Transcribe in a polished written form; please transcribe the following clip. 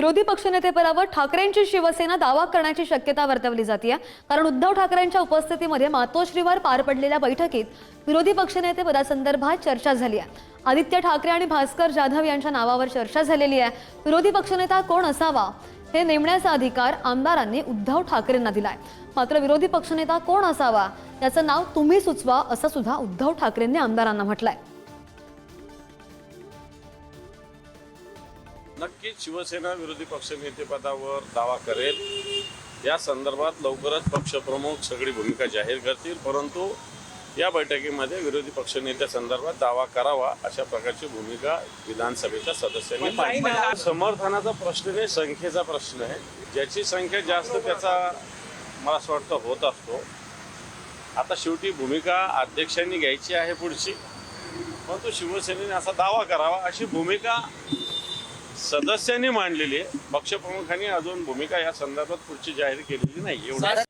विरोधी पक्षनेतेपदावर ठाकरेंची शिवसेना दावा करण्याची शक्यता वर्तवली जाते, कारण उद्धव ठाकरेंच्या उपस्थितीमध्ये मातोश्रीवर पार पडलेल्या बैठकीत विरोधी पक्षनेते पदासंदर्भात चर्चा झाली आहे। आदित्य ठाकरे आणि भास्कर जाधव यांच्या नावावर चर्चा झालेली आहे। विरोधी पक्षनेता कोण असावा हे नेमण्याचा अधिकार आमदारांनी उद्धव ठाकरेंना दिलाय। मात्र विरोधी पक्षनेता कोण असावा याचं नाव तुम्ही सुचवा असं सुद्धा उद्धव ठाकरेंनी आमदारांना म्हटलंय। नक्कीच शिवसेना विरोधी पक्षनेतेपदावर दावा करेल। या संदर्भात लवकरच पक्षप्रमुख सगळी भूमिका जाहीर करतील, परंतु या बैठकीमध्ये विरोधी पक्षनेत्या संदर्भात दावा करावा अशा प्रकारची भूमिका विधानसभेच्या सदस्यांनी मांडली। समर्थनाचा प्रश्न नाही, संख्येचा प्रश्न आहे। ज्याची संख्या जास्त त्याचा मला असं वाटतं होत असतो। आता शेवटी भूमिका अध्यक्षांनी घ्यायची आहे पुढची, परंतु शिवसेनेने असा दावा करावा अशी भूमिका सदस्यांनी मांडलेली आहे। पक्षप्रमुखांनी अजून भूमिका या संदर्भात पुढची जाहीर केलेली नाही एवढं।